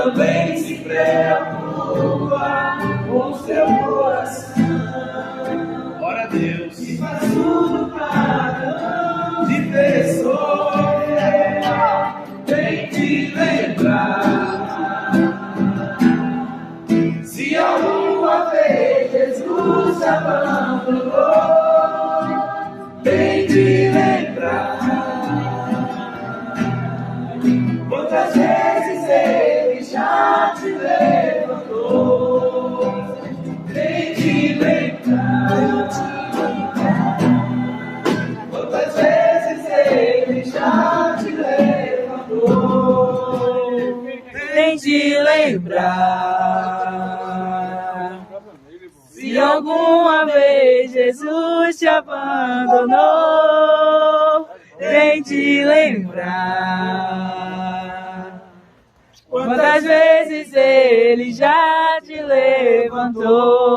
também se preocupa com seu coração. Glória a Deus. E faz tudo para te ver sofrer, vem te lembrar. Se alguma vez Jesus te abandonou, vem te lembrar. Quantas vezes Ele já te levantou, vem te lembrar. Quantas vezes Ele já te levantou, vem te lembrar. Se alguma vez Jesus te abandonou, vem te lembrar. Quantas vezes Ele já te levantou.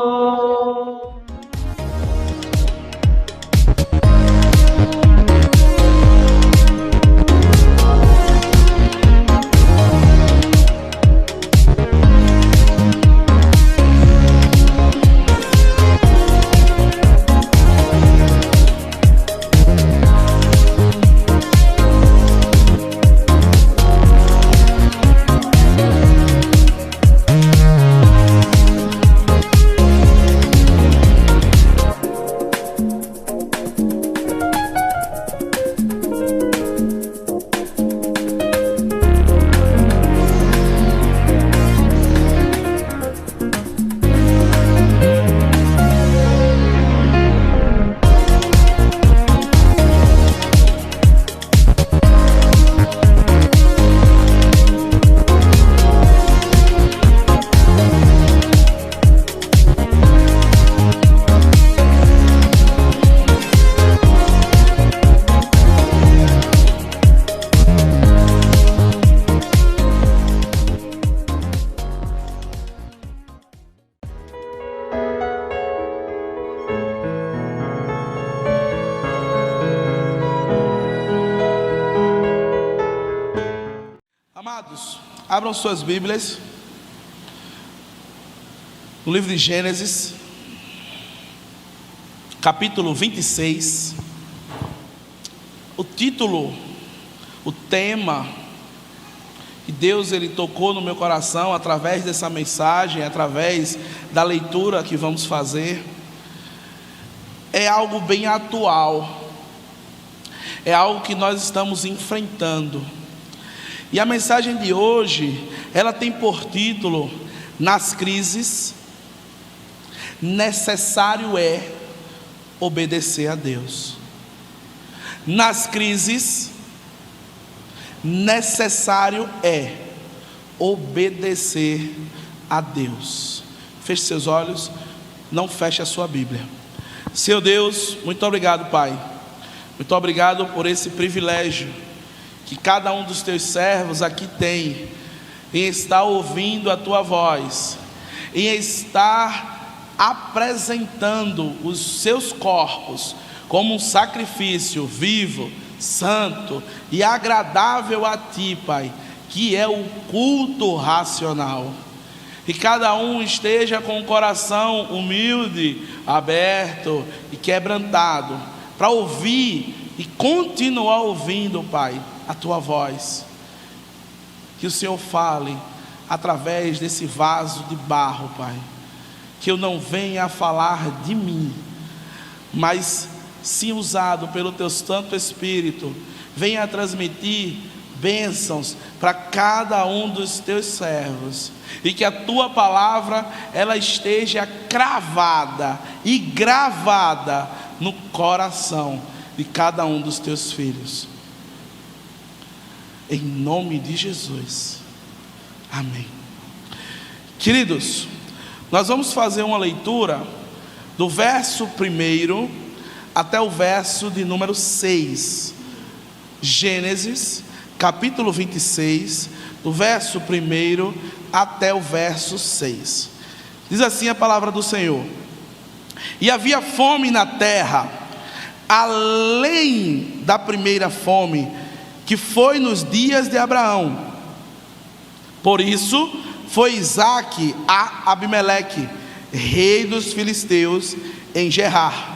Amados, abram suas Bíblias no livro de Gênesis, capítulo 26. O título, o tema que Deus ele tocou no meu coração através dessa mensagem, através da leitura que vamos fazer, é algo bem atual, é algo que nós estamos enfrentando. E a mensagem de hoje, ela tem por título: nas crises, necessário é obedecer a Deus. Nas crises, necessário é obedecer a Deus. Feche seus olhos, não feche a sua Bíblia. Senhor Deus, muito obrigado, Pai. Muito obrigado por esse privilégio que cada um dos teus servos aqui tem, em estar ouvindo a tua voz, em estar apresentando os seus corpos como um sacrifício vivo, santo e agradável a ti, Pai, que é o culto racional. E cada um esteja com o coração humilde, aberto e quebrantado, para ouvir e continuar ouvindo, Pai, a tua voz. Que o Senhor fale através desse vaso de barro, Pai. Que eu não venha a falar de mim, mas sim usado pelo teu Santo Espírito, venha a transmitir bênçãos para cada um dos teus servos, e que a tua palavra ela esteja cravada e gravada no coração de cada um dos teus filhos, em nome de Jesus, amém. Queridos, nós vamos fazer uma leitura do verso 1 até o verso de número 6, Gênesis capítulo 26, do verso 1 até o verso 6. Diz assim a palavra do Senhor: e havia fome na terra, além da primeira fome, que foi nos dias de Abraão. Por isso foi Isaque a Abimeleque, rei dos filisteus, em Gerar.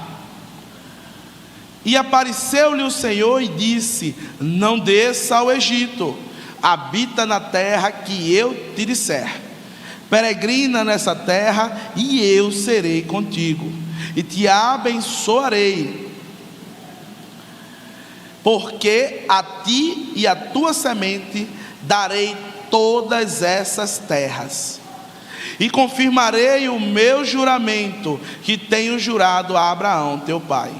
E apareceu-lhe o Senhor e disse: não desça ao Egito, habita na terra que eu te disser. Peregrina nessa terra, e eu serei contigo, e te abençoarei, porque a ti e a tua semente darei todas essas terras, e confirmarei o meu juramento que tenho jurado a Abraão teu pai,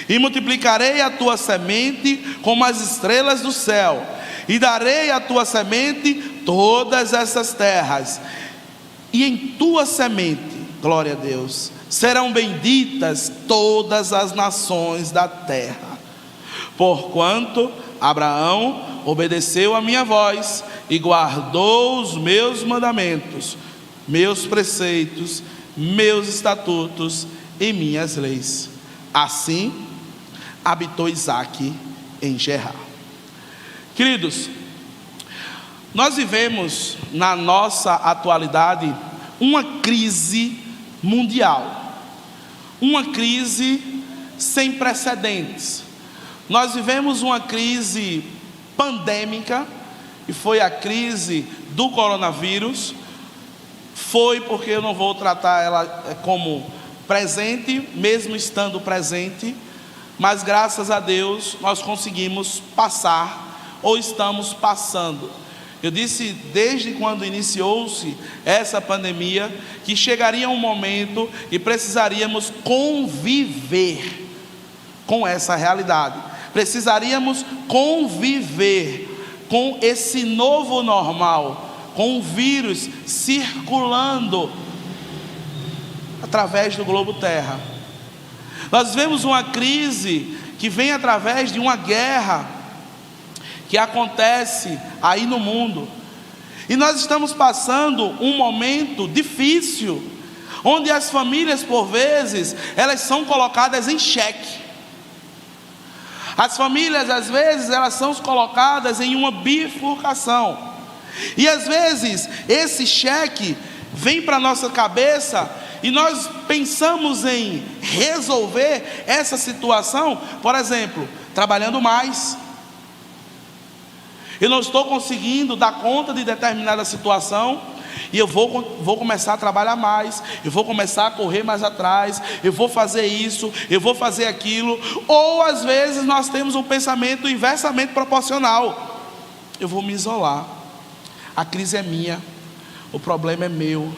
e multiplicarei a tua semente como as estrelas do céu, e darei à tua semente todas essas terras, e em tua semente, glória a Deus, serão benditas todas as nações da terra, porquanto Abraão obedeceu a minha voz e guardou os meus mandamentos, meus preceitos, meus estatutos e minhas leis. Assim habitou Isaque em Gerar. Queridos, nós vivemos na nossa atualidade uma crise mundial, uma crise sem precedentes. Nós vivemos uma crise pandêmica, e foi a crise do coronavírus. Foi porque eu não vou tratar ela como presente, mesmo estando presente, mas graças a Deus nós conseguimos passar, ou estamos passando. Eu disse desde quando iniciou-se essa pandemia que chegaria um momento e precisaríamos conviver com essa realidade. Precisaríamos conviver com esse novo normal, com o vírus circulando através do globo terra. Nós vemos uma crise que vem através de uma guerra que acontece aí no mundo, e nós estamos passando um momento difícil, onde as famílias por vezes, elas são colocadas em xeque. As famílias às vezes, elas são colocadas em uma bifurcação, e às vezes esse cheque vem para a nossa cabeça, e nós pensamos em resolver essa situação, por exemplo, trabalhando mais. Eu não estou conseguindo dar conta de determinada situação, e eu vou começar a trabalhar mais, eu vou começar a correr mais atrás, eu vou fazer isso, eu vou fazer aquilo. Ou às vezes nós temos um pensamento inversamente proporcional: eu vou me isolar, a crise é minha, o problema é meu,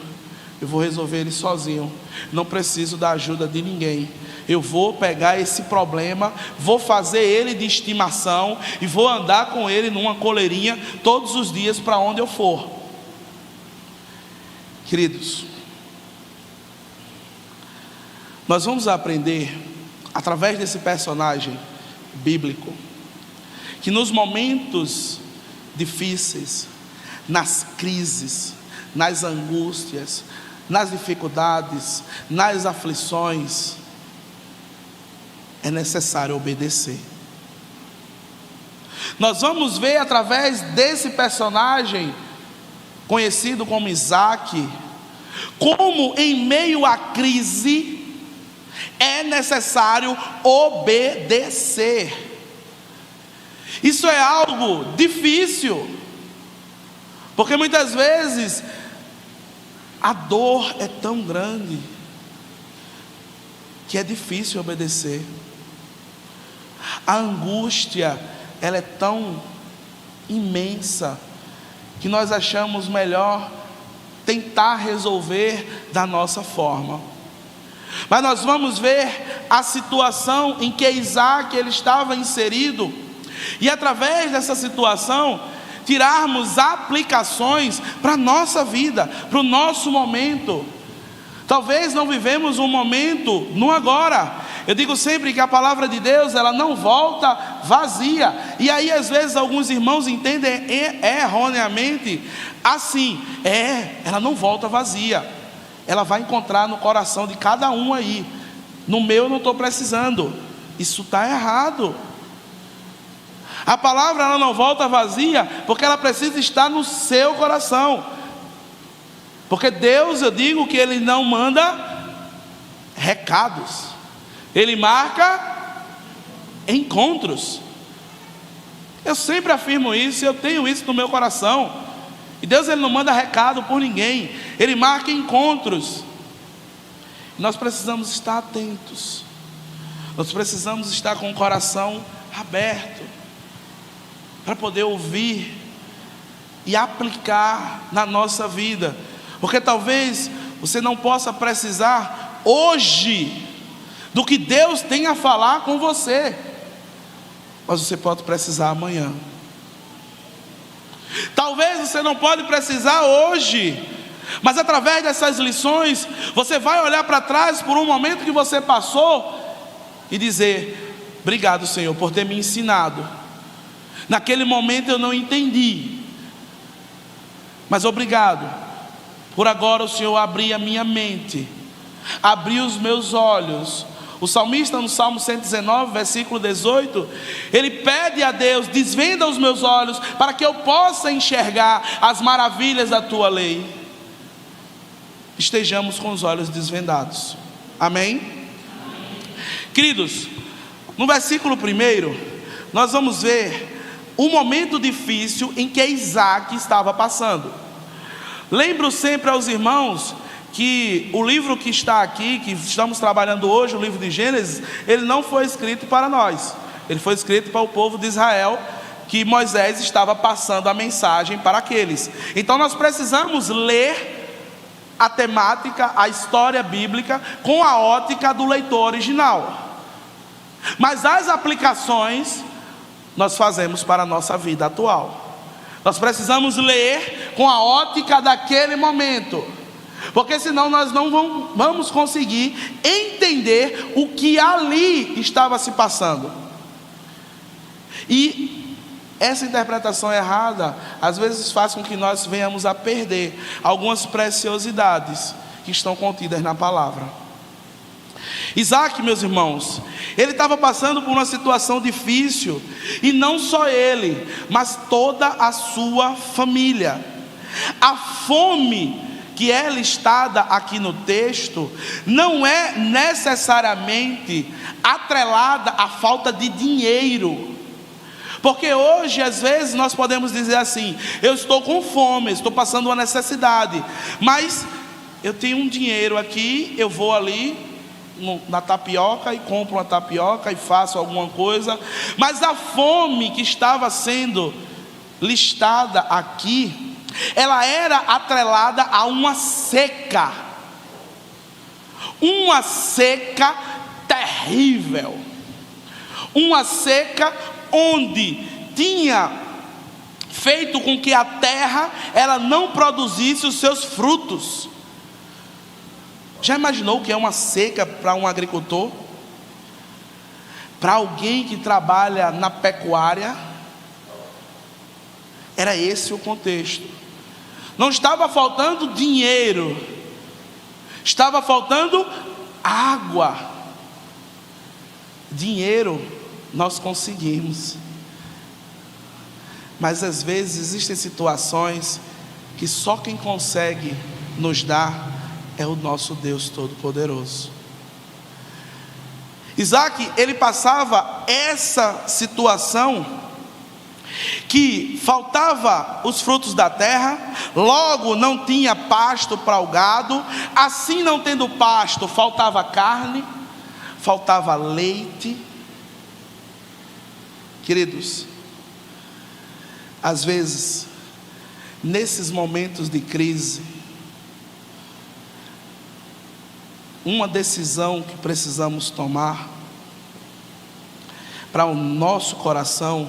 eu vou resolver ele sozinho, não preciso da ajuda de ninguém. Eu vou pegar esse problema, vou fazer ele de estimação e vou andar com ele numa coleirinha todos os dias para onde eu for. Queridos, nós vamos aprender através desse personagem bíblico que nos momentos difíceis, nas crises, nas angústias, nas dificuldades, nas aflições, é necessário obedecer. Nós vamos ver através desse personagem conhecido como Isaque, como em meio à crise é necessário obedecer. Isso é algo difícil, porque muitas vezes a dor é tão grande que é difícil obedecer. A angústia, ela é tão imensa que nós achamos melhor tentar resolver da nossa forma. Mas nós vamos ver a situação em que Isaque ele estava inserido, e através dessa situação tirarmos aplicações para a nossa vida, para o nosso momento. Talvez não vivemos um momento no agora. Eu digo sempre que a palavra de Deus, ela não volta vazia. E aí às vezes alguns irmãos entendem erroneamente assim: ela não volta vazia, ela vai encontrar no coração de cada um aí. No meu eu não estou precisando. Isso está errado. A palavra ela não volta vazia, porque ela precisa estar no seu coração. Porque Deus, eu digo que Ele não manda recados, Ele marca encontros. Eu sempre afirmo isso, eu tenho isso no meu coração. E Deus, Ele não manda recado por ninguém, Ele marca encontros. Nós precisamos estar atentos, nós precisamos estar com o coração aberto, para poder ouvir e aplicar na nossa vida. Porque talvez você não possa precisar hoje do que Deus tem a falar com você, mas você pode precisar amanhã. Talvez você não pode precisar hoje, mas através dessas lições você vai olhar para trás por um momento que você passou e dizer: obrigado, Senhor, por ter me ensinado. Naquele momento eu não entendi, mas obrigado por agora o Senhor abrir a minha mente, abrir os meus olhos. O salmista no Salmo 119, versículo 18, ele pede a Deus: desvenda os meus olhos para que eu possa enxergar as maravilhas da tua lei. Estejamos com os olhos desvendados, amém? Queridos, no versículo 1, nós vamos ver um momento difícil em que Isaac estava passando. Lembro sempre aos irmãos que o livro que está aqui, que estamos trabalhando hoje, o livro de Gênesis, ele não foi escrito para nós, ele foi escrito para o povo de Israel, que Moisés estava passando a mensagem para aqueles. Então nós precisamos ler a temática, a história bíblica, com a ótica do leitor original, mas as aplicações nós fazemos para a nossa vida atual. Nós precisamos ler com a ótica daquele momento, porque senão nós não vamos conseguir entender o que ali estava se passando. E essa interpretação errada às vezes faz com que nós venhamos a perder algumas preciosidades que estão contidas na palavra. Isaac, meus irmãos, ele estava passando por uma situação difícil, e não só ele, mas toda a sua família. A fome que é listada aqui no texto não é necessariamente atrelada à falta de dinheiro, porque hoje às vezes nós podemos dizer assim: eu estou com fome, estou passando uma necessidade, mas eu tenho um dinheiro aqui, eu vou ali na tapioca e compro uma tapioca e faço alguma coisa. Mas a fome que estava sendo listada aqui, ela era atrelada a uma seca terrível, uma seca onde tinha feito com que a terra ela não produzisse os seus frutos. Já imaginou o que é uma seca para um agricultor? Para alguém que trabalha na pecuária? Era esse o contexto. Não estava faltando dinheiro, estava faltando água. Dinheiro nós conseguimos, mas às vezes existem situações que só quem consegue nos dar é o nosso Deus Todo-Poderoso. Isaac, ele passava essa situação, que faltava os frutos da terra, logo não tinha pasto para o gado, assim não tendo pasto, faltava carne, faltava leite. Queridos, às vezes, nesses momentos de crise, uma decisão que precisamos tomar para o nosso coração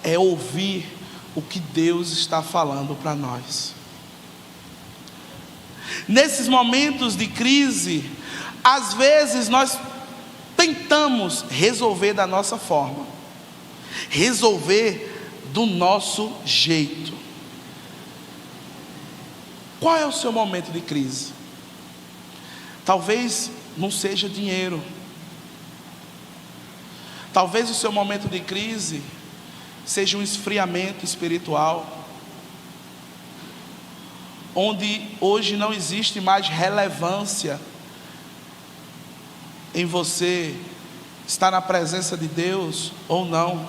é ouvir o que Deus está falando para nós. Nesses momentos de crise, às vezes nós tentamos resolver da nossa forma, resolver do nosso jeito. Qual é o seu momento de crise? Talvez não seja dinheiro. Talvez o seu momento de crise seja um esfriamento espiritual, onde hoje não existe mais relevância em você estar na presença de Deus ou não.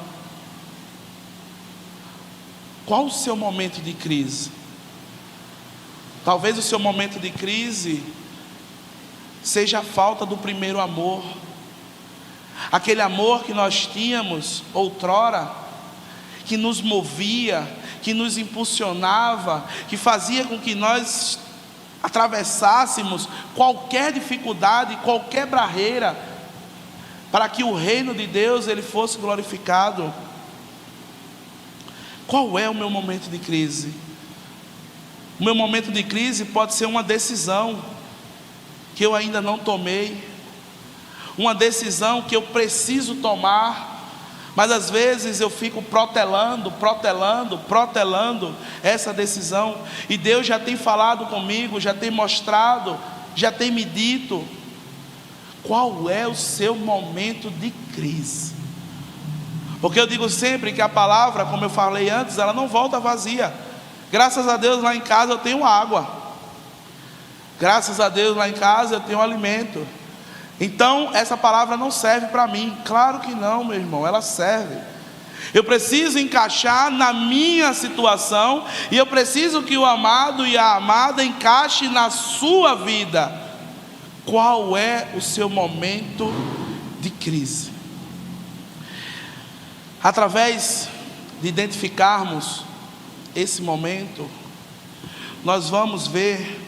Qual o seu momento de crise? Talvez o seu momento de crise seja a falta do primeiro amor, aquele amor que nós tínhamos outrora, que nos movia, que nos impulsionava, que fazia com que nós atravessássemos qualquer dificuldade, qualquer barreira, para que o reino de Deus ele fosse glorificado. Qual é o meu momento de crise? O meu momento de crise pode ser uma decisão que eu ainda não tomei, uma decisão que eu preciso tomar, mas às vezes eu fico protelando essa decisão, e Deus já tem falado comigo, já tem mostrado, já tem me dito. Qual é o seu momento de crise? Porque eu digo sempre que a palavra, como eu falei antes, ela não volta vazia. Graças a Deus lá em casa eu tenho água, graças a Deus lá em casa eu tenho alimento. Então essa palavra não serve para mim. Claro que não, meu irmão, ela serve. Eu preciso encaixar na minha situação, e eu preciso que o amado e a amada encaixe na sua vida. Qual é o seu momento de crise? Através de identificarmos esse momento, nós vamos ver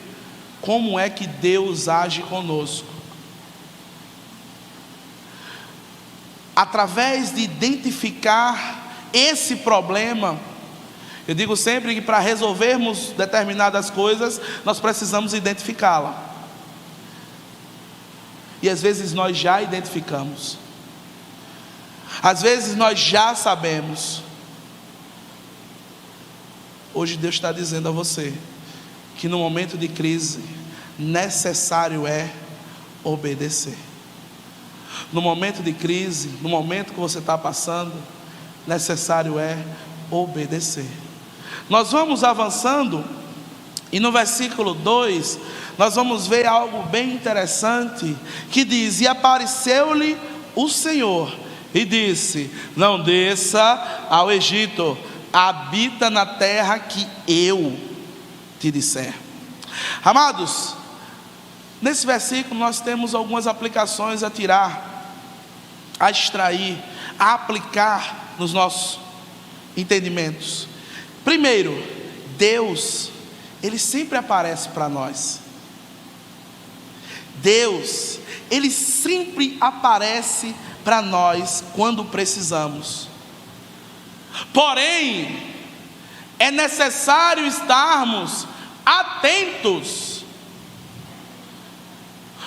como é que Deus age conosco. Através de identificar esse problema, eu digo sempre que para resolvermos determinadas coisas, nós precisamos identificá-la. E às vezes nós já identificamos, às vezes nós já sabemos. Hoje Deus está dizendo a você que no momento de crise necessário é obedecer. No momento de crise, no momento que você está passando, necessário é obedecer. Nós vamos avançando, e no versículo 2 nós vamos ver algo bem interessante, que diz: e apareceu-lhe o Senhor e disse: não desça ao Egito, habita na terra que eu te disser. Amados, nesse versículo nós temos algumas aplicações a tirar, a extrair, a aplicar nos nossos entendimentos. Primeiro, Deus, Ele sempre aparece para nós. Deus, Ele sempre aparece para nós quando precisamos. Porém, é necessário estarmos atentos,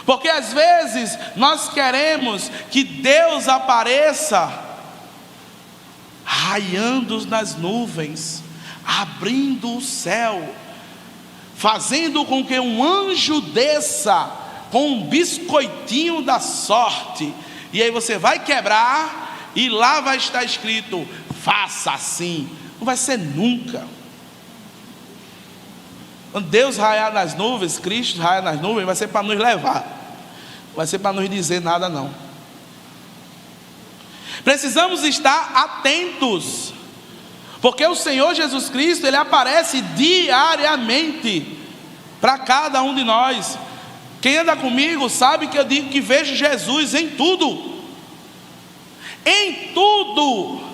porque às vezes nós queremos que Deus apareça raiando nas nuvens, abrindo o céu, fazendo com que um anjo desça com um biscoitinho da sorte, e aí você vai quebrar, e lá vai estar escrito: faça assim. Não vai ser nunca. Quando Deus raiar nas nuvens, Cristo raiar nas nuvens, vai ser para nos levar, não vai ser para nos dizer nada não. Precisamos estar atentos, porque o Senhor Jesus Cristo, Ele aparece diariamente para cada um de nós. Quem anda comigo sabe que eu digo que vejo Jesus em tudo. Em tudo.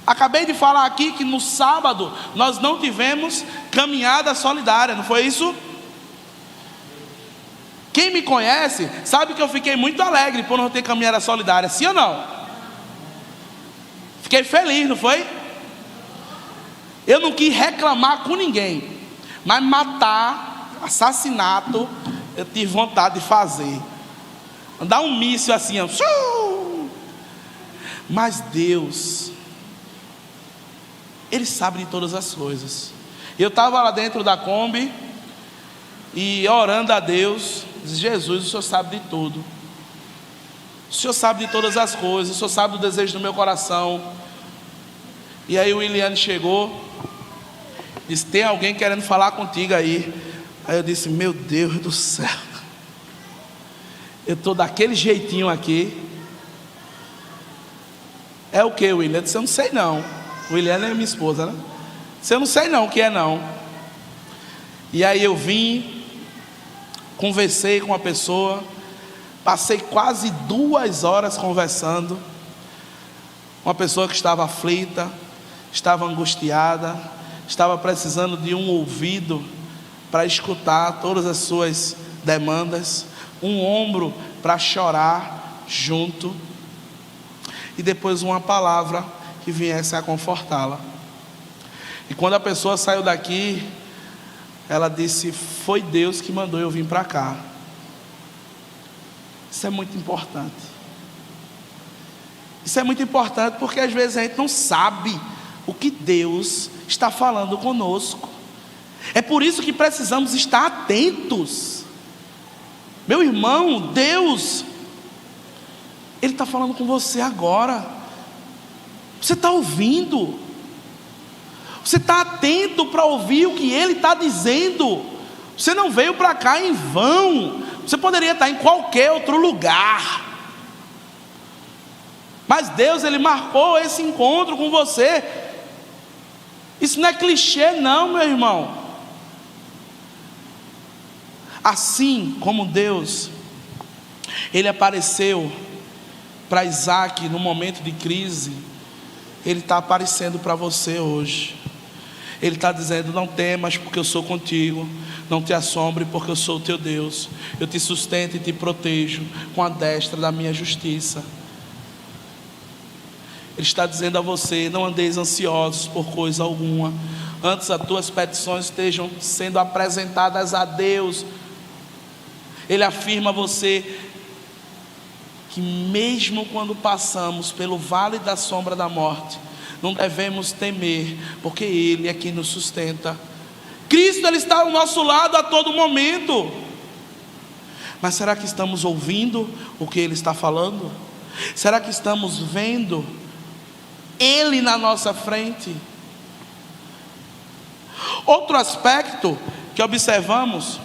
Acabei de falar aqui que no sábado nós não tivemos caminhada solidária, não foi isso? Quem me conhece sabe que eu fiquei muito alegre por não ter caminhada solidária, sim ou não? Fiquei feliz, não foi? Eu não quis reclamar com ninguém, mas matar, assassinato, eu tive vontade de fazer. Dar um míssil assim, ó. Mas Deus, Ele sabe de todas as coisas. Eu estava lá dentro da Kombi e orando a Deus, disse: Jesus, o Senhor sabe de tudo, o Senhor sabe de todas as coisas, o Senhor sabe do desejo do meu coração. E aí o Williane chegou, disse: tem alguém querendo falar contigo aí. Aí eu disse: meu Deus do céu, eu estou daquele jeitinho aqui. É o que, Williane? Eu disse: eu não sei não. Williane é minha esposa, né? Eu não sei não o que é não. E aí eu vim, conversei com a pessoa, passei quase 2 horas conversando. Uma pessoa que estava aflita, estava angustiada, estava precisando de um ouvido para escutar todas as suas demandas, um ombro para chorar junto, e depois uma palavra que viesse a confortá-la. E quando a pessoa saiu daqui, ela disse: foi Deus que mandou eu vir para cá. Isso é muito importante. Isso é muito importante porque às vezes a gente não sabe o que Deus está falando conosco. É por isso que precisamos estar atentos. Meu irmão, Deus, Ele está falando com você agora. Você está ouvindo? Você está atento para ouvir o que Ele está dizendo? Você não veio para cá em vão. Você poderia estar em qualquer outro lugar, mas Deus, Ele marcou esse encontro com você. Isso não é clichê não, meu irmão. Assim como Deus, Ele apareceu para Isaac no momento de crise, Ele está aparecendo para você hoje. Ele está dizendo: não temas, porque eu sou contigo. Não te assombre, porque eu sou o teu Deus. Eu te sustento e te protejo com a destra da minha justiça. Ele está dizendo a você: não andeis ansiosos por coisa alguma, antes as tuas petições estejam sendo apresentadas a Deus. Ele afirma a você que mesmo quando passamos pelo vale da sombra da morte, não devemos temer, porque Ele é quem nos sustenta. Cristo, Ele está ao nosso lado a todo momento. Mas será que estamos ouvindo o que Ele está falando? Será que estamos vendo Ele na nossa frente? Outro aspecto que observamos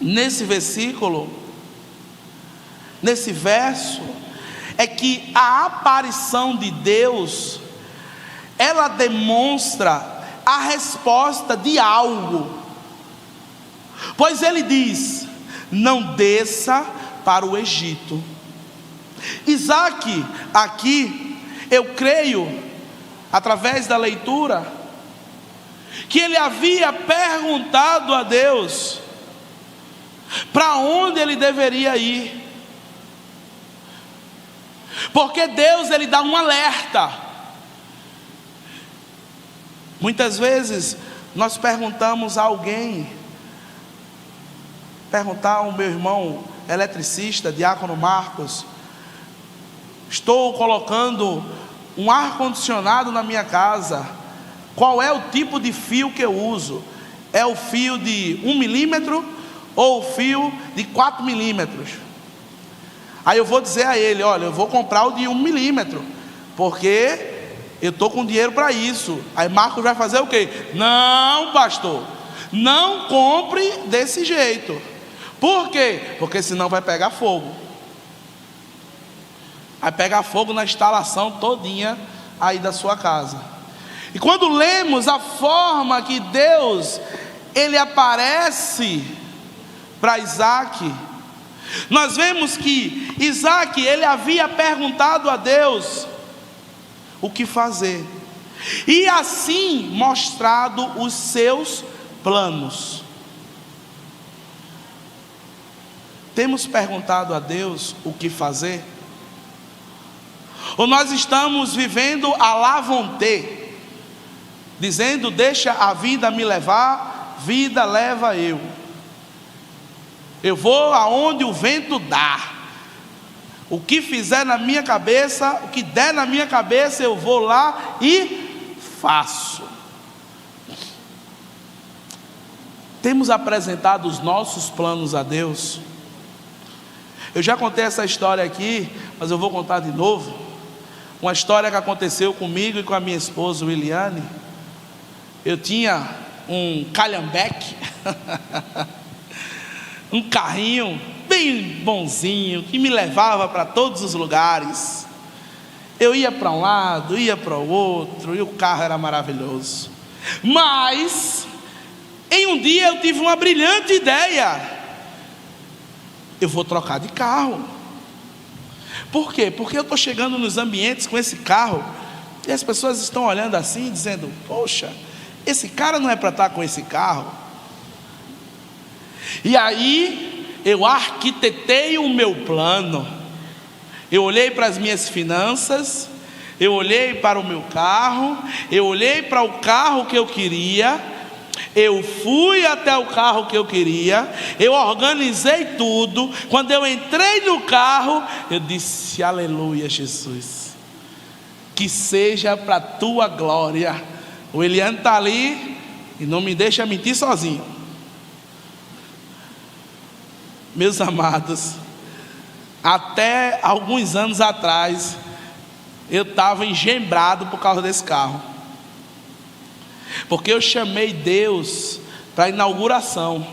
nesse versículo, nesse verso, é que a aparição de Deus, ela demonstra a resposta de algo. Pois Ele diz: não desça para o Egito. Isaac, aqui, eu creio, através da leitura, que ele havia perguntado a Deus para onde ele deveria ir, porque Deus, Ele dá um alerta. Muitas vezes nós perguntamos a alguém, perguntar ao meu irmão eletricista, diácono Marcos: estou colocando um ar-condicionado na minha casa, qual é o tipo de fio que eu uso? É o fio de 1 milímetro ou o fio de 4 milímetros? Aí eu vou dizer a ele: olha, eu vou comprar o de 1 milímetro, porque eu estou com dinheiro para isso. Aí Marcos vai fazer o quê? Não, pastor, não compre desse jeito. Por quê? Porque senão vai pegar fogo. Vai pegar fogo na instalação todinha aí da sua casa. E quando lemos a forma que Deus, Ele aparece para Isaac, nós vemos que Isaac, ele havia perguntado a Deus o que fazer, e assim mostrado os seus planos. Temos perguntado a Deus o que fazer? Ou nós estamos vivendo à la vontade, dizendo: deixa a vida me levar, vida leva eu. Eu vou aonde o vento dá. O que fizer na minha cabeça, o que der na minha cabeça, eu vou lá e faço. Temos apresentado os nossos planos a Deus? Eu já contei essa história aqui, mas eu vou contar de novo. uma história que aconteceu comigo e com a minha esposa Williane. Eu tinha um calhambeque, um carrinho bem bonzinho, que me levava para todos os lugares. Eu ia para um lado, ia para o outro, e o carro era maravilhoso. Mas, em um dia eu tive uma brilhante ideia: eu vou trocar de carro. Por quê? Porque eu estou chegando nos ambientes com esse carro, e as pessoas estão olhando assim, dizendo: poxa, esse cara não é para estar com esse carro. E aí eu arquitetei o meu plano. Eu olhei para as minhas finanças, eu olhei para o meu carro, eu olhei para o carro que eu queria, eu fui até o carro que eu queria, eu organizei tudo. Quando eu entrei no carro, eu disse: aleluia, Jesus, que seja para a tua glória. O Eliane está ali e não me deixa mentir sozinho. Meus amados, até alguns anos atrás, eu estava engembrado por causa desse carro, porque eu chamei Deus para a inauguração,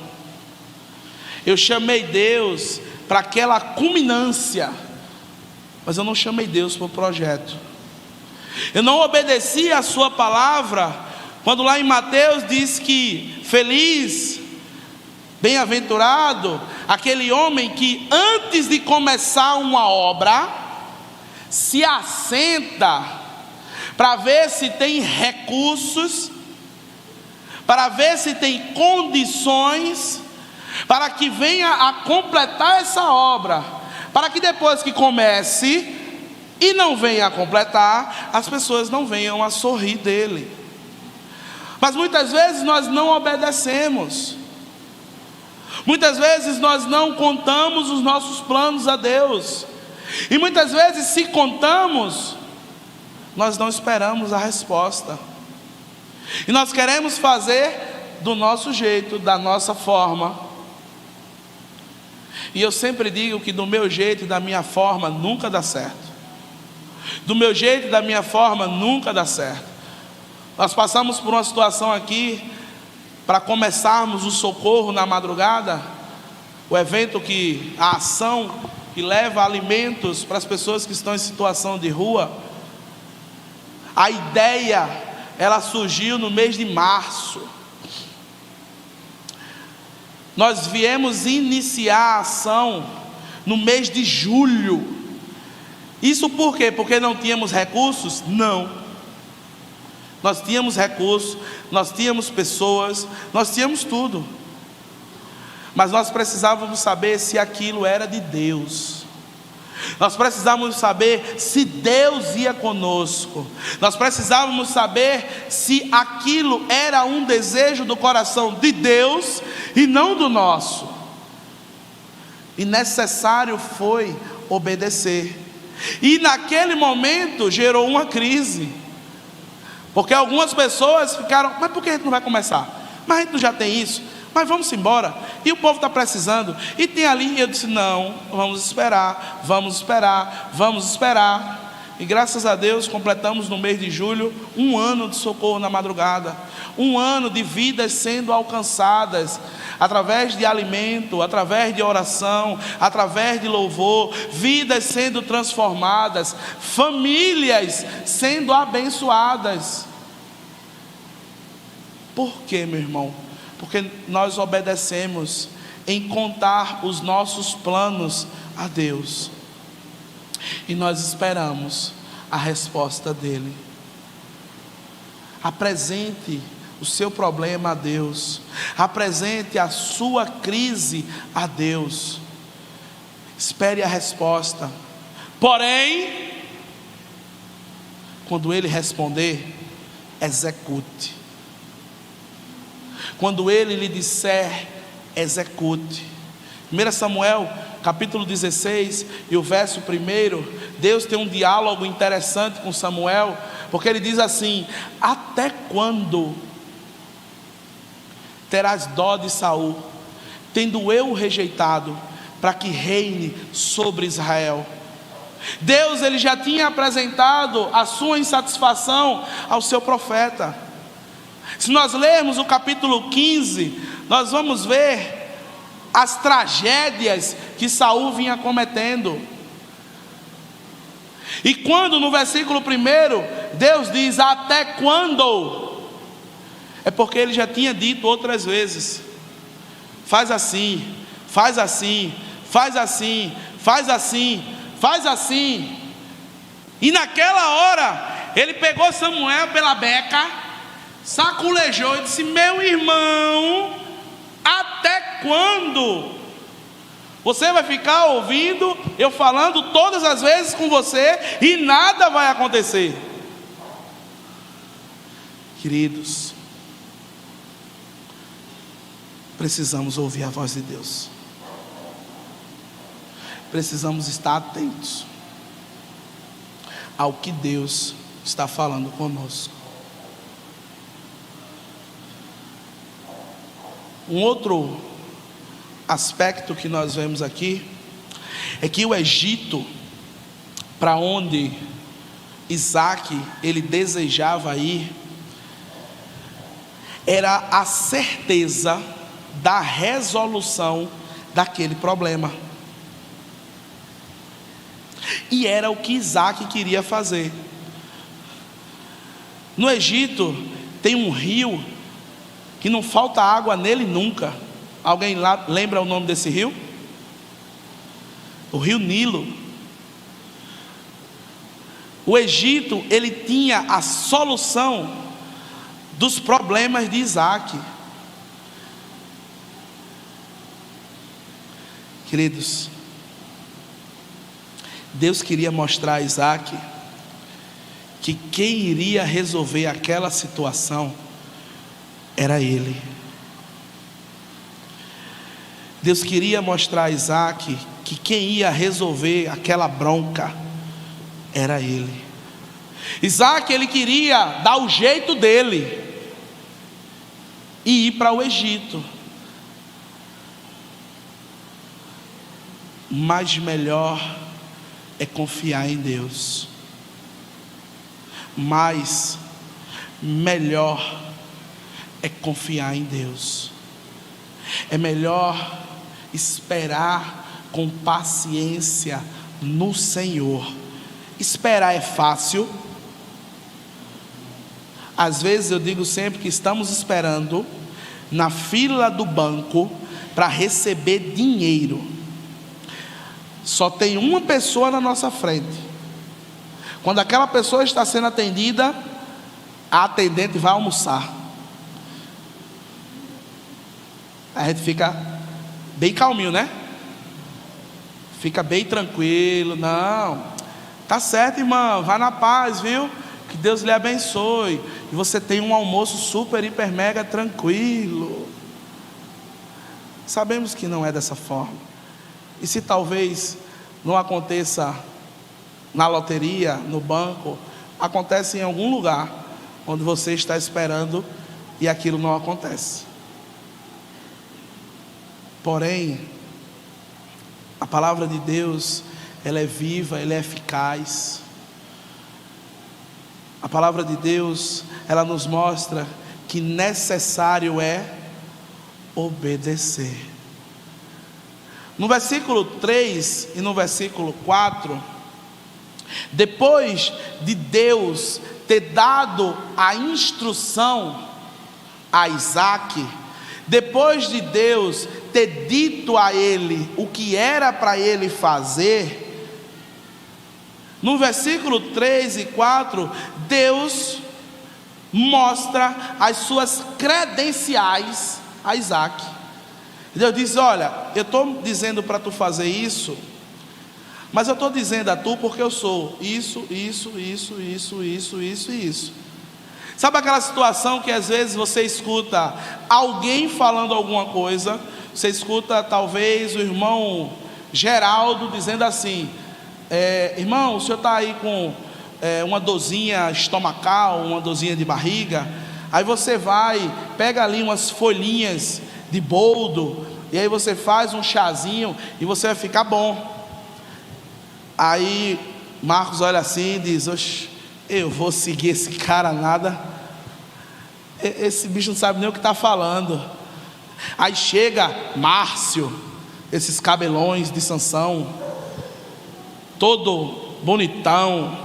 eu chamei Deus para aquela culminância, mas eu não chamei Deus para o projeto. Eu não obedeci a sua palavra, quando lá em Mateus diz que feliz, bem-aventurado aquele homem que antes de começar uma obra se assenta para ver se tem recursos, para ver se tem condições, para que venha a completar essa obra, para que depois que comece e não venha a completar, as pessoas não venham a sorrir dele. Mas muitas vezes nós não obedecemos. Muitas vezes nós não contamos os nossos planos a Deus. E muitas vezes, se contamos, nós não esperamos a resposta. E nós queremos fazer do nosso jeito, da nossa forma. E eu sempre digo que do meu jeito e da minha forma nunca dá certo. Do meu jeito e da minha forma nunca dá certo. Nós passamos por uma situação aqui, para começarmos o socorro na madrugada, o evento a ação que leva alimentos para as pessoas que estão em situação de rua. A ideia, ela surgiu no mês de março. Nós viemos iniciar a ação no mês de julho. Isso por quê? Porque não tínhamos recursos? Não. Nós tínhamos recursos, nós tínhamos pessoas, nós tínhamos tudo. Mas nós precisávamos saber se aquilo era de Deus. Nós precisávamos saber se Deus ia conosco. Nós precisávamos saber se aquilo era um desejo do coração de Deus e não do nosso. E necessário foi obedecer. E naquele momento gerou uma crise. Porque algumas pessoas ficaram: mas por que a gente não vai começar? Mas a gente não já tem isso? Mas vamos embora. E o povo está precisando. E tem ali. E eu disse: não, vamos esperar, vamos esperar, vamos esperar. E graças a Deus completamos no mês de julho 1 ano de socorro na madrugada. 1 ano de vidas sendo alcançadas, através de alimento, através de oração, através de louvor, vidas sendo transformadas, famílias sendo abençoadas. Por quê, meu irmão? Porque nós obedecemos em contar os nossos planos a Deus, e nós esperamos a resposta dele. Apresente o seu problema a Deus, apresente a sua crise a Deus, espere a resposta. Porém, quando ele responder, execute. Quando ele lhe disser, execute. 1 Samuel capítulo 16 e o verso 1, Deus tem um diálogo interessante com Samuel, porque ele diz assim: até quando terás dó de Saul, tendo eu o rejeitado, para que reine sobre Israel? Deus ele já tinha apresentado a sua insatisfação ao seu profeta. Se nós lermos o capítulo 15, nós vamos ver as tragédias que Saul vinha cometendo. E quando no versículo 1 Deus diz: até quando? É porque ele já tinha dito outras vezes: faz assim, faz assim, faz assim, faz assim, faz assim. E naquela hora ele pegou Samuel pela beca, saculejou e disse: meu irmão, até quando você vai ficar ouvindo eu falando todas as vezes com você e nada vai acontecer? Queridos, precisamos ouvir a voz de Deus. Precisamos estar atentos ao que Deus está falando conosco. Um outro aspecto que nós vemos aqui é que o Egito, para onde Isaac ele desejava ir, era a certeza da resolução daquele problema. E era o que Isaac queria fazer. No Egito tem um rio que não falta água nele nunca. Alguém lá lembra o nome desse rio? O rio Nilo. O Egito ele tinha a solução dos problemas de Isaac. Queridos, Deus queria mostrar a Isaac que quem iria resolver aquela situação era ele. Deus queria mostrar a Isaac que quem ia resolver aquela bronca era ele. Isaac ele queria dar o jeito dele e ir para o Egito. Mas melhor é confiar em Deus. Mas melhor é confiar em Deus. É melhor esperar com paciência no Senhor. Esperar é fácil. Às vezes eu digo sempre que estamos esperando na fila do banco para receber dinheiro. Só tem uma pessoa na nossa frente. Quando aquela pessoa está sendo atendida, a atendente vai almoçar. A gente fica bem calminho, né? Fica bem tranquilo. Não, tá certo, irmão, vai na paz, viu? Que Deus lhe abençoe. E você tem um almoço super, hiper, mega tranquilo. Sabemos que não é dessa forma. E se talvez não aconteça na loteria, no banco, acontece em algum lugar onde você está esperando e aquilo não acontece. Porém, a palavra de Deus, ela é viva, ela é eficaz. A palavra de Deus, ela nos mostra que necessário é obedecer. No versículo 3 e no versículo 4, depois de Deus ter dado a instrução a Isaac, depois de Deus ter dito a ele o que era para ele fazer, no versículo 3 e 4, Deus mostra as suas credenciais a Isaac. Deus diz: olha, eu estou dizendo para tu fazer isso, mas eu estou dizendo a tu porque eu sou isso. Sabe aquela situação que às vezes você escuta alguém falando alguma coisa, você escuta talvez o irmão Geraldo dizendo assim: irmão, o senhor está aí com uma dorzinha estomacal, uma dorzinha de barriga. Aí você vai, pega ali umas folhinhas de boldo, e aí você faz um chazinho e você vai ficar bom. Aí Marcos olha assim e diz: oxe, eu vou seguir esse cara nada. Esse bicho não sabe nem o que está falando. Aí chega Márcio, esses cabelões de Sansão, todo bonitão.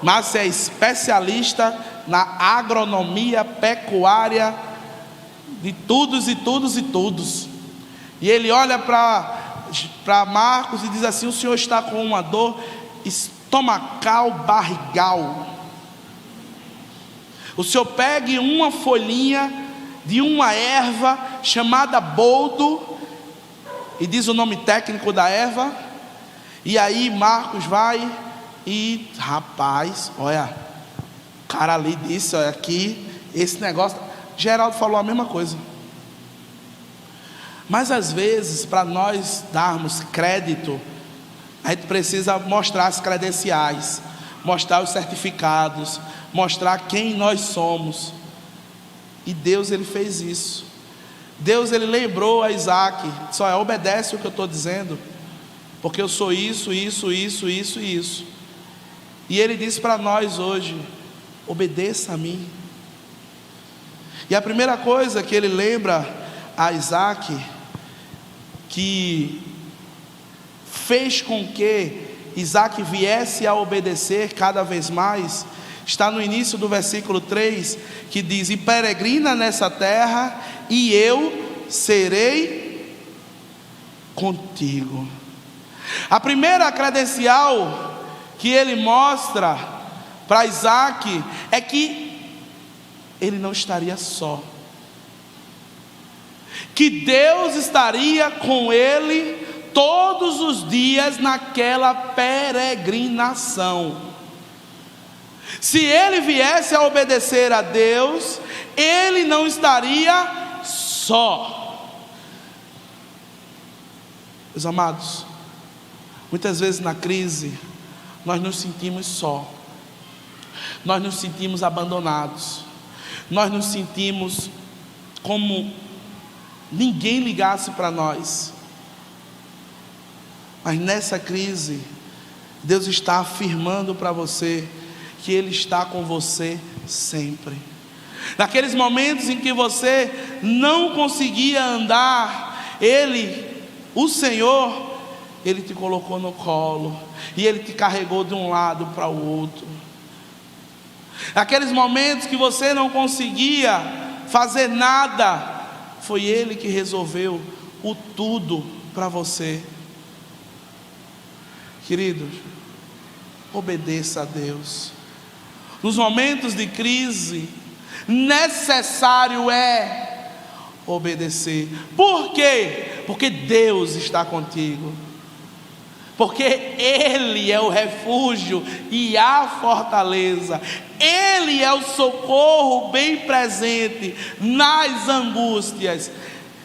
Márcio é especialista na agronomia pecuária de todos e todos e todos. E ele olha para Marcos e diz assim: o senhor está com uma dor estomacal, barrigal. O senhor pegue uma folhinha de uma erva chamada boldo, e diz o nome técnico da erva. E aí Marcos vai e, rapaz, olha, o cara ali disse, olha aqui, esse negócio. Geraldo falou a mesma coisa. Mas às vezes, para nós darmos crédito, a gente precisa mostrar as credenciais, mostrar os certificados, mostrar quem nós somos. E Deus, ele fez isso. Deus, ele lembrou a Isaac: só obedece o que eu estou dizendo, porque eu sou isso, isso, isso, isso e isso. E ele disse para nós hoje: obedeça a mim. E a primeira coisa que ele lembra a Isaac, que fez com que Isaac viesse a obedecer cada vez mais, está no início do versículo 3, que diz: e peregrina nessa terra, e eu serei contigo. A primeira credencial que ele mostra para Isaac é que ele não estaria só, que Deus estaria com ele todos os dias naquela peregrinação. Se ele viesse a obedecer a Deus, ele não estaria só. Meus amados, muitas vezes na crise nós nos sentimos só, nós nos sentimos abandonados, nós nos sentimos como ninguém ligasse para nós. Mas nessa crise, Deus está afirmando para você que Ele está com você sempre. Naqueles momentos em que você não conseguia andar, o Senhor, Ele te colocou no colo, e Ele te carregou de um lado para o outro. Naqueles momentos que você não conseguia fazer nada, foi Ele que resolveu o tudo para você. Queridos, obedeça a Deus. Nos momentos de crise, necessário é obedecer. Por quê? Porque Deus está contigo, porque Ele é o refúgio e a fortaleza, Ele é o socorro bem presente nas angústias.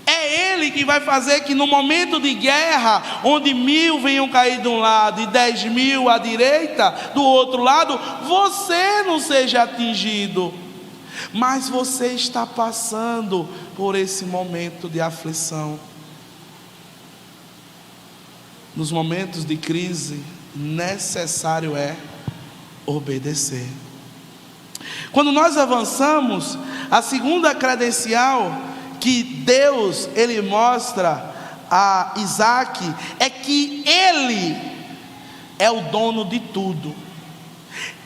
É Ele que vai fazer que no momento de guerra, onde 1000 venham cair de um lado e 10.000 à direita, do outro lado, você não seja atingido. Mas você está passando por esse momento de aflição. Nos momentos de crise, necessário é obedecer. Quando nós avançamos, a segunda credencial que Deus, Ele mostra a Isaac, é que Ele é o dono de tudo.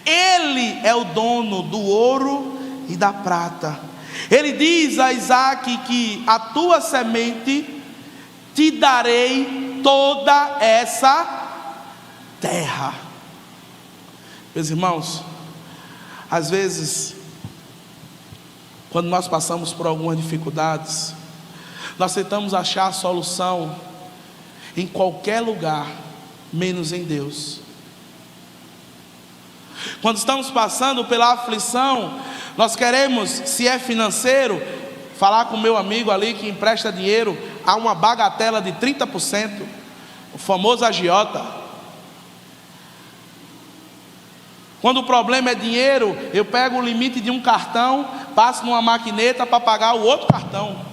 Ele é o dono do ouro e da prata. Ele diz a Isaac que a tua semente te darei toda essa terra. Meus irmãos, às vezes, quando nós passamos por algumas dificuldades, nós tentamos achar a solução em qualquer lugar, menos em Deus. Quando estamos passando pela aflição, nós queremos, se é financeiro, falar com o meu amigo ali que empresta dinheiro a uma bagatela de 30%, o famoso agiota. Quando o problema é dinheiro, eu pego o limite de um cartão, passo numa maquineta para pagar o outro cartão.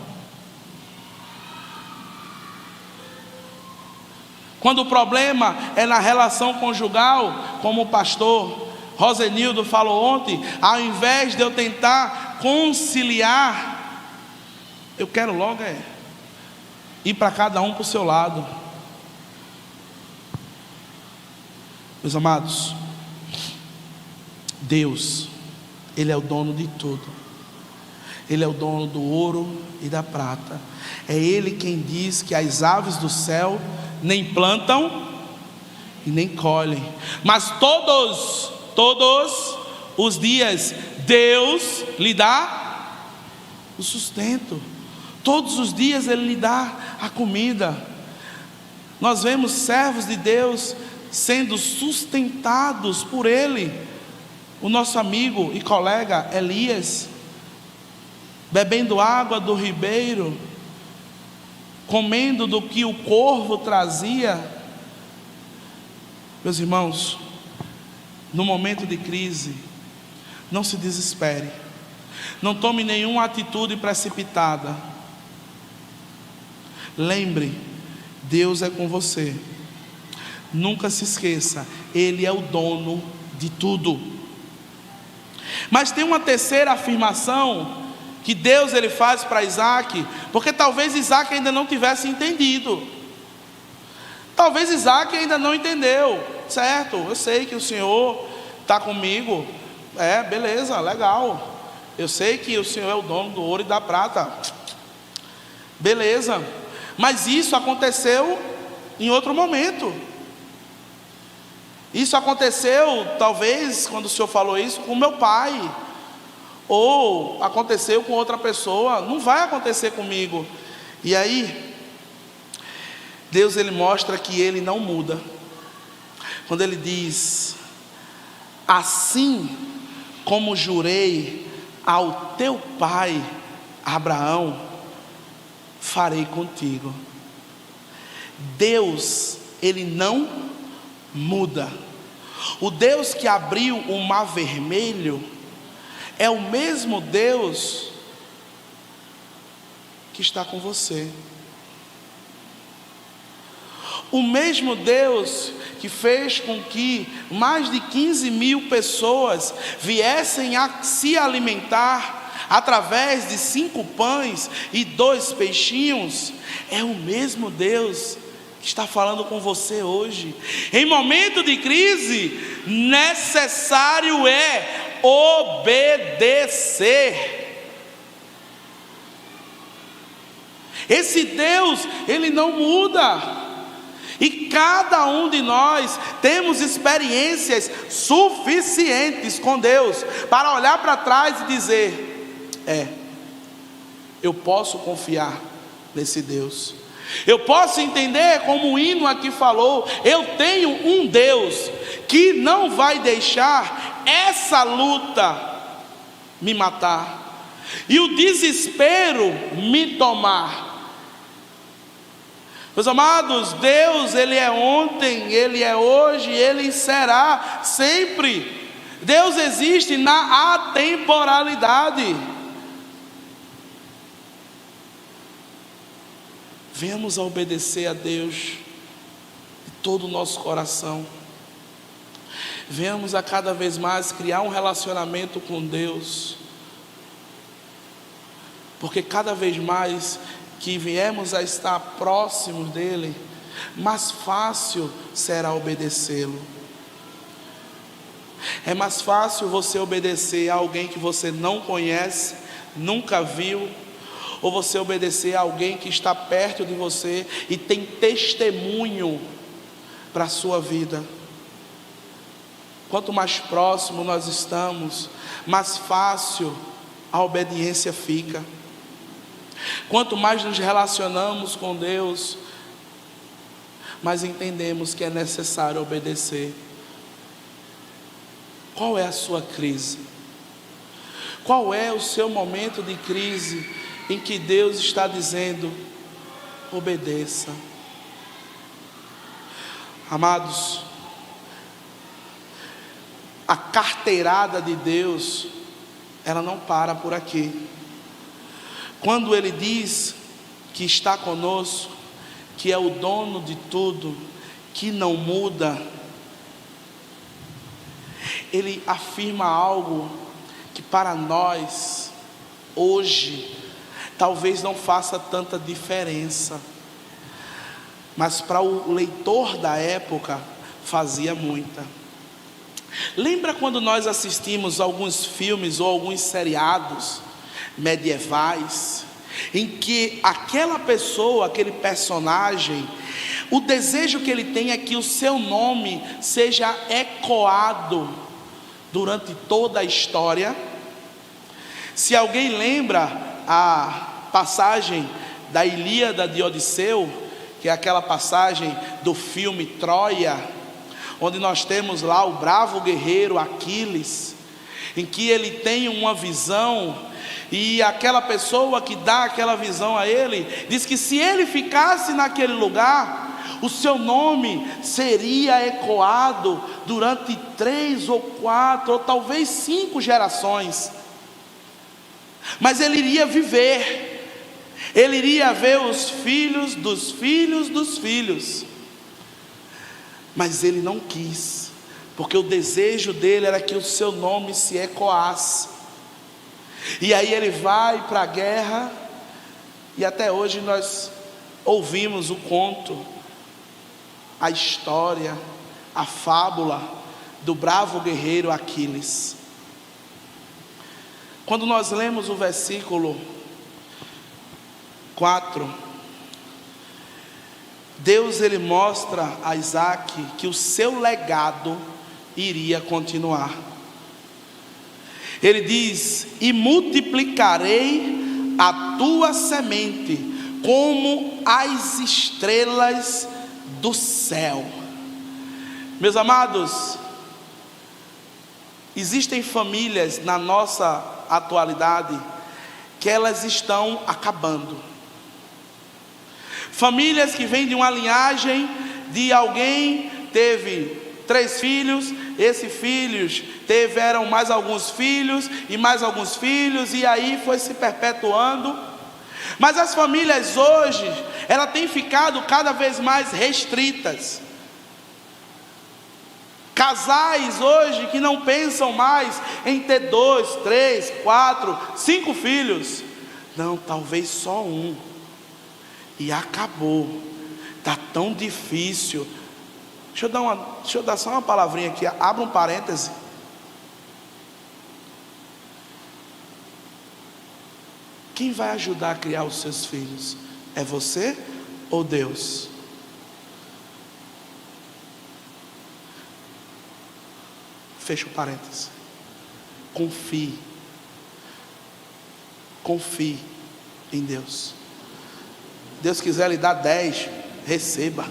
Quando o problema é na relação conjugal, como o pastor Rosenildo falou ontem, ao invés de eu tentar conciliar, eu quero logo ir para cada um para o seu lado. Meus amados, Deus, Ele é o dono de tudo. Ele é o dono do ouro e da prata. É Ele quem diz que as aves do céu nem plantam e nem colhem, mas todos os dias Deus lhe dá o sustento. Todos os dias Ele lhe dá a comida. Nós vemos servos de Deus sendo sustentados por Ele. O nosso amigo e colega Elias, bebendo água do ribeiro, comendo do que o corvo trazia. Meus irmãos, no momento de crise, não se desespere, não tome nenhuma atitude precipitada. Lembre, Deus é com você. Nunca se esqueça, Ele é o dono de tudo. Mas tem uma terceira afirmação que Deus ele faz para Isaac, porque talvez Isaac ainda não tivesse entendido. Talvez Isaac ainda não entendeu, certo? Eu sei que o Senhor está comigo, beleza, legal. Eu sei que o Senhor é o dono do ouro e da prata, beleza. Mas isso aconteceu em outro momento. Isso aconteceu, talvez, quando o Senhor falou isso, com meu pai, ou aconteceu com outra pessoa. Não vai acontecer comigo. E aí, Deus ele mostra que Ele não muda. Quando Ele diz: assim como jurei ao teu pai Abraão, farei contigo. Deus, Ele não muda. O Deus que abriu o mar vermelho é o mesmo Deus que está com você. O mesmo Deus que fez com que mais de 15.000 pessoas viessem a se alimentar através de 5 pães e 2 peixinhos, é o mesmo Deus que está falando com você hoje. Em momento de crise, necessário é obedecer. Esse Deus, Ele não muda. E cada um de nós temos experiências suficientes com Deus para olhar para trás e dizer: eu posso confiar nesse Deus. Eu posso entender, como o hino aqui falou, eu tenho um Deus que não vai deixar essa luta me matar e o desespero me tomar. Meus amados, Deus, Ele é ontem, Ele é hoje, Ele será sempre. Deus existe na atemporalidade. Venhamos a obedecer a Deus de todo o nosso coração. Venhamos a cada vez mais criar um relacionamento com Deus, porque cada vez mais que viemos a estar próximos dEle, mais fácil será obedecê-lo. É mais fácil você obedecer a alguém que você não conhece, nunca viu, ou você obedecer a alguém que está perto de você e tem testemunho para a sua vida. Quanto mais próximo nós estamos, mais fácil a obediência fica. Quanto mais nos relacionamos com Deus, mais entendemos que é necessário obedecer. Qual é a sua crise? Qual é o seu momento de crise em que Deus está dizendo: obedeça? Amados, a carteirada de Deus, ela não para por aqui. Quando Ele diz que está conosco, que é o dono de tudo, que não muda, ele afirma algo que para nós, hoje, talvez não faça tanta diferença, mas para o leitor da época, fazia muita. Lembra quando nós assistimos alguns filmes ou alguns seriados medievais, em que aquela pessoa, aquele personagem, o desejo que ele tem é que o seu nome seja ecoado durante toda a história? Se alguém lembra a passagem da Ilíada de Odisseu, que é aquela passagem do filme Troia, onde nós temos lá o bravo guerreiro Aquiles, em que ele tem uma visão, e aquela pessoa que dá aquela visão a ele, diz que se ele ficasse naquele lugar, o seu nome seria ecoado durante 3 ou 4, ou talvez 5 gerações, mas ele iria viver, ele iria ver os filhos dos filhos dos filhos, mas ele não quis, porque o desejo dele era que o seu nome se ecoasse. E aí ele vai para a guerra, e até hoje nós ouvimos o conto, a história, a fábula do bravo guerreiro Aquiles. Quando nós lemos o versículo 4, Deus ele mostra a Isaac que o seu legado iria continuar. Ele diz: e multiplicarei a tua semente como as estrelas do céu. Meus amados, existem famílias na nossa atualidade que elas estão acabando. Famílias que vêm de uma linhagem de alguém teve 3 filhos, esses filhos tiveram mais alguns filhos e mais alguns filhos, e aí foi se perpetuando. Mas as famílias hoje, elas têm ficado cada vez mais restritas. Casais hoje que não pensam mais em ter 2, 3, 4, 5 filhos. Não, talvez só um. E acabou. Está tão difícil. Deixa eu dar só uma palavrinha aqui. Abra um parêntese. Quem vai ajudar a criar os seus filhos? É você ou Deus? Fecha o parêntese. Confie. Confie em Deus. Deus quiser lhe dar 10, receba.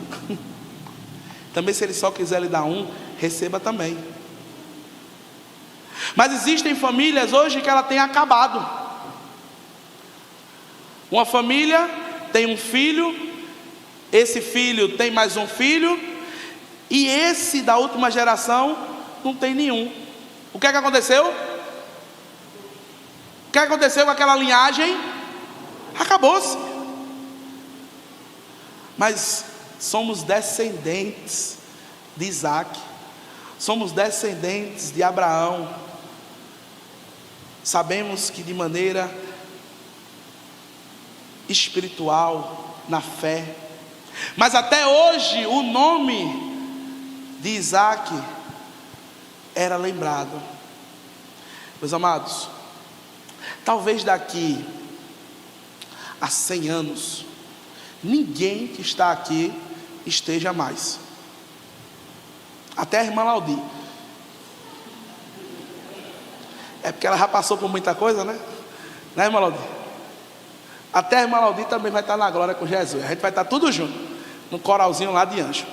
Também se Ele só quiser lhe dar 1, receba também. Mas existem famílias hoje que ela tem acabado. Uma família tem um filho, esse filho tem mais um filho, e esse da última geração não tem nenhum. O que é que aconteceu? O que aconteceu com aquela linhagem? Acabou-se. Mas somos descendentes de Isaac, somos descendentes de Abraão. Sabemos que de maneira espiritual, na fé, mas até hoje o nome de Isaac era lembrado. Meus amados, talvez daqui a 100 anos, ninguém que está aqui esteja mais. Até a irmã Laudi. É porque ela já passou por muita coisa, né? Né, irmã Laudi? Até a irmã Laudi também vai estar na glória com Jesus. A gente vai estar tudo junto, no coralzinho lá de anjo.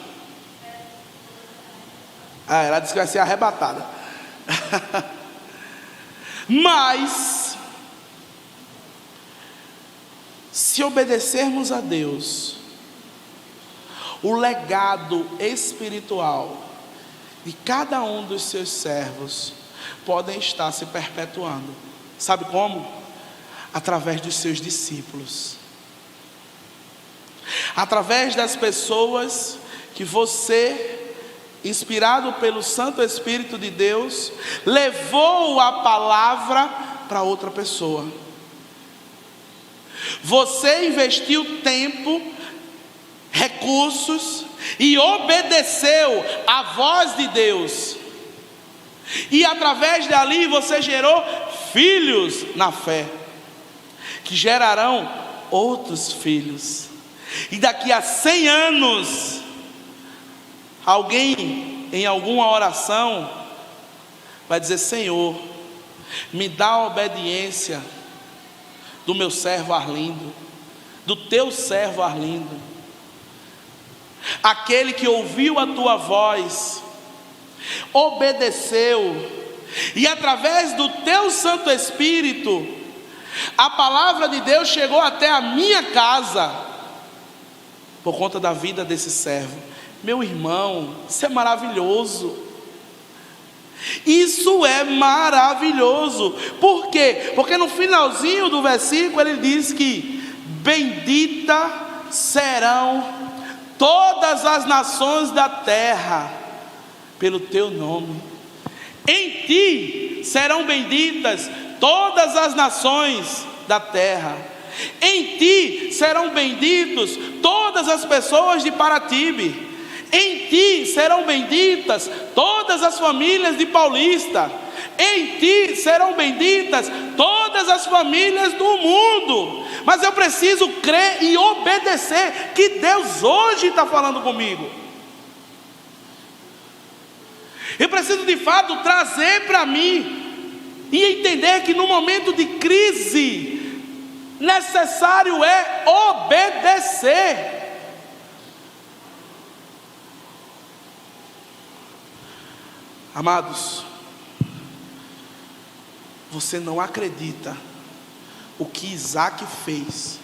Ah, ela disse que vai ser arrebatada. Mas se obedecermos a Deus, o legado espiritual de cada um dos seus servos podem estar se perpetuando. Sabe como? Através dos seus discípulos, através das pessoas que você, inspirado pelo Santo Espírito de Deus, levou a palavra para outra pessoa. Você investiu tempo, recursos e obedeceu à voz de Deus. E através dali você gerou filhos na fé, que gerarão outros filhos. E daqui a 100 anos, alguém em alguma oração vai dizer: Senhor, me dá a obediência do meu servo Arlindo, do teu servo Arlindo, aquele que ouviu a tua voz, obedeceu, e através do teu Santo Espírito, a palavra de Deus chegou até a minha casa, por conta da vida desse servo. Meu irmão, isso é maravilhoso. Isso é maravilhoso. Por quê? Porque no finalzinho do versículo ele diz que bendita serão todas as nações da terra pelo teu nome. Em ti serão benditas todas as nações da terra. Em ti serão benditos todas as pessoas de Paratibe. Em ti serão benditas todas as famílias de Paulista. Em ti serão benditas todas as famílias do mundo. Mas eu preciso crer e obedecer que Deus hoje está falando comigo. Eu preciso de fato trazer para mim e entender que no momento de crise necessário é obedecer. Amados, você não acredita o que Isaac fez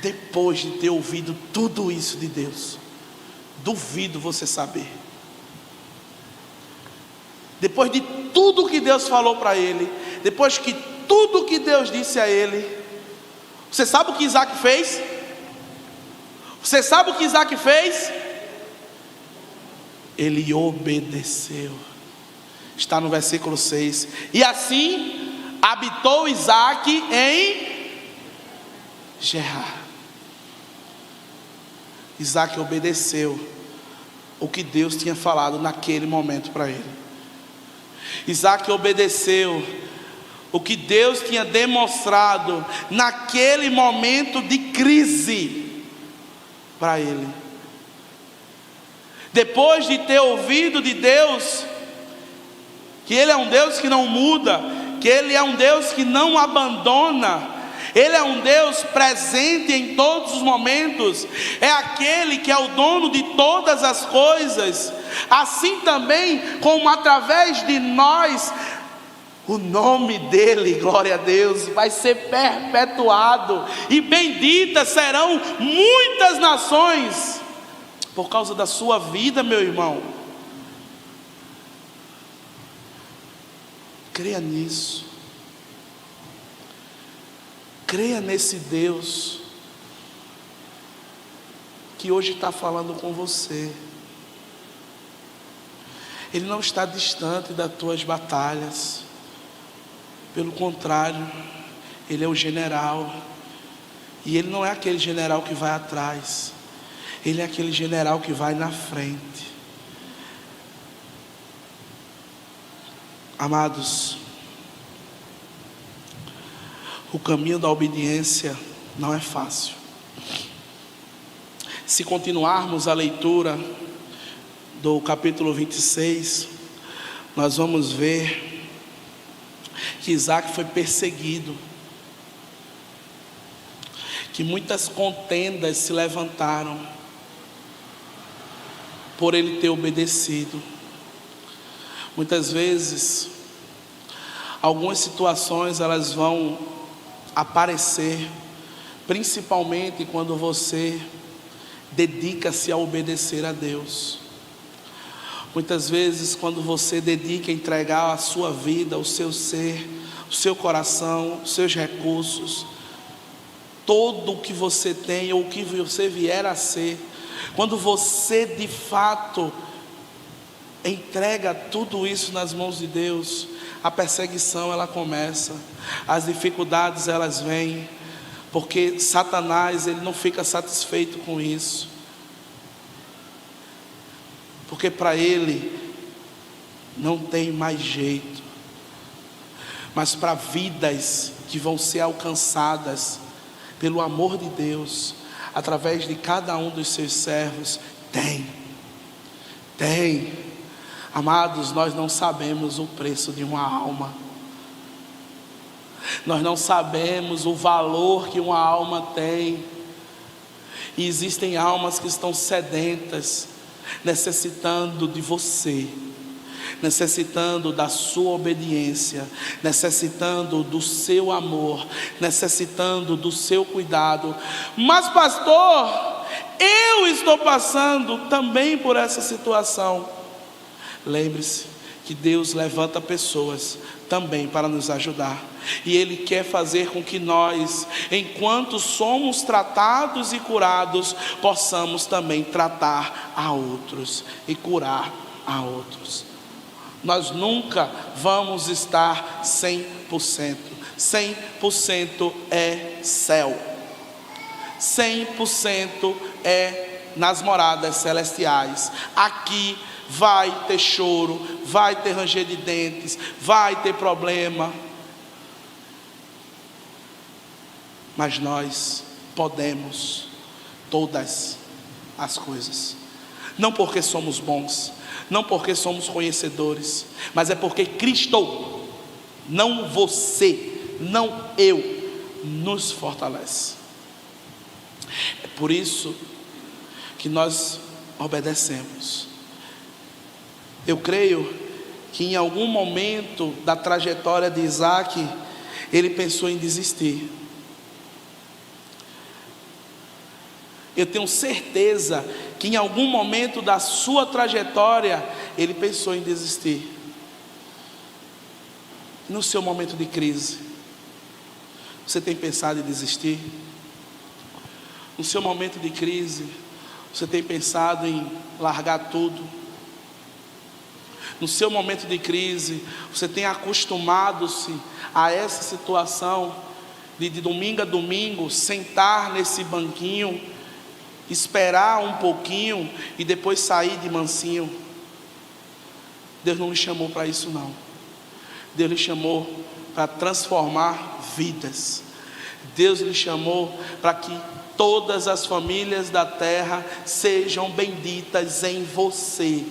depois de ter ouvido tudo isso de Deus. Duvido você saber. Depois de tudo que Deus falou para ele, depois que tudo que Deus disse a ele, você sabe o que Isaac fez? Você sabe o que Isaac fez? Ele obedeceu. Está no versículo 6. E assim habitou Isaac em Gerar. Isaac obedeceu o que Deus tinha falado naquele momento para ele. Isaac obedeceu o que Deus tinha demonstrado naquele momento de crise para ele. Depois de ter ouvido de Deus que Ele é um Deus que não muda, que Ele é um Deus que não abandona, Ele é um Deus presente em todos os momentos, é aquele que é o dono de todas as coisas. Assim também como através de nós, o nome dele, glória a Deus, vai ser perpetuado, e benditas serão muitas nações, por causa da sua vida, meu irmão. Creia nisso. Creia nesse Deus que hoje está falando com você. Ele não está distante das tuas batalhas. Pelo contrário, Ele é o general. E Ele não é aquele general que vai atrás. Ele é aquele general que vai na frente. Amados, o caminho da obediência não é fácil. Se continuarmos a leitura do capítulo 26, nós vamos ver que Isaac foi perseguido, que muitas contendas se levantaram por ele ter obedecido. Muitas vezes, algumas situações elas vão aparecer, principalmente quando você dedica-se a obedecer a Deus. Muitas vezes, quando você dedica a entregar a sua vida, o seu ser, o seu coração, os seus recursos, todo o que você tem ou o que você vier a ser, Quando você de fato entrega tudo isso nas mãos de Deus, a perseguição ela começa, as dificuldades elas vêm, porque Satanás ele não fica satisfeito com isso, porque para ele não tem mais jeito, mas para vidas que vão ser alcançadas pelo amor de Deus, através de cada um dos seus servos, tem. Amados, nós não sabemos o preço de uma alma, nós não sabemos o valor que uma alma tem, e existem almas que estão sedentas, necessitando de você, necessitando da sua obediência, necessitando do seu amor, necessitando do seu cuidado. Mas pastor, eu estou passando também por essa situação. Lembre-se que Deus levanta pessoas também para nos ajudar, e Ele quer fazer com que nós, enquanto somos tratados e curados, possamos também tratar a outros e curar a outros. Nós nunca vamos estar 100%. 100% é céu. 100% é nas moradas celestiais. Aqui vai ter choro, vai ter ranger de dentes, vai ter problema. Mas nós podemos todas as coisas. Não porque somos bons, não porque somos conhecedores, mas é porque Cristo, não você, não eu, nos fortalece. É por isso que nós obedecemos. Eu creio que em algum momento da trajetória de Isaac, ele pensou em desistir. Eu tenho certeza que em algum momento da sua trajetória, ele pensou em desistir. No seu momento de crise, você tem pensado em desistir? No seu momento de crise, você tem pensado em largar tudo? No seu momento de crise, você tem acostumado-se a essa situação de domingo a domingo sentar nesse banquinho, esperar um pouquinho e depois sair de mansinho? Deus não lhe chamou para isso não. Deus lhe chamou para transformar vidas. Deus lhe chamou para que todas as famílias da terra sejam benditas em você.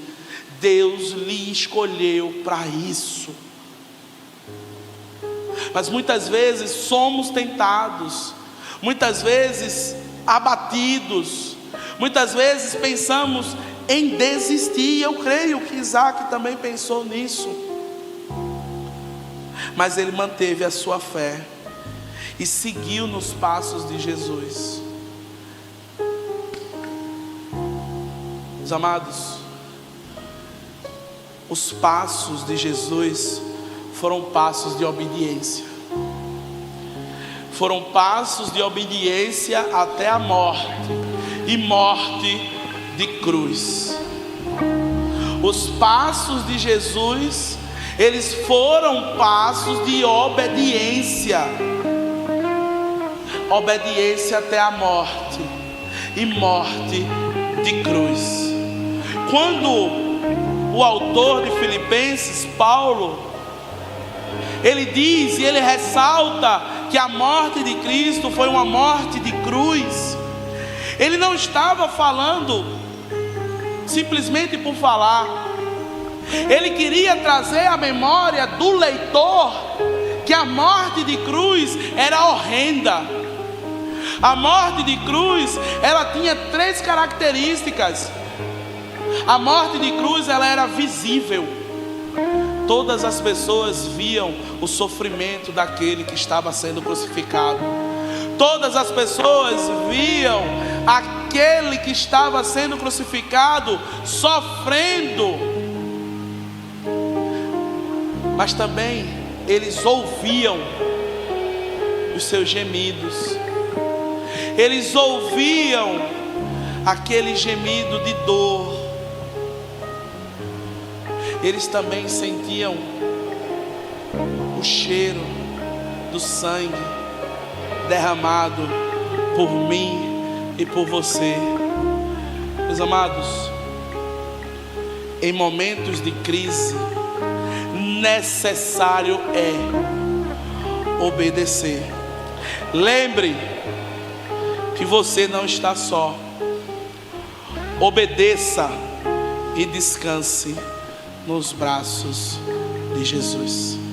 Deus lhe escolheu para isso. Mas muitas vezes somos tentados, muitas vezes abatidos, muitas vezes pensamos em desistir. Eu creio que Isaac também pensou nisso, mas ele manteve a sua fé e seguiu nos passos de Jesus. Meus amados, os passos de Jesus foram passos de obediência. Foram passos de obediência até a morte, e morte de cruz. Os passos de Jesus, eles foram passos de obediência. Obediência até a morte, e morte de cruz. Quando o autor de Filipenses, Paulo, ele diz e ele ressalta que a morte de Cristo foi uma morte de cruz, ele não estava falando simplesmente por falar. Ele queria trazer à memória do leitor que a morte de cruz era horrenda. A morte de cruz, ela tinha 3 características. A morte de cruz, ela era visível. Todas as pessoas viam o sofrimento daquele que estava sendo crucificado. Todas as pessoas viam aquele que estava sendo crucificado sofrendo. Mas também eles ouviam os seus gemidos. Eles ouviam aquele gemido de dor, eles também sentiam o cheiro do sangue derramado por mim e por você. Meus amados, em momentos de crise, necessário é obedecer. Lembre que você não está só. Obedeça e descanse nos braços de Jesus.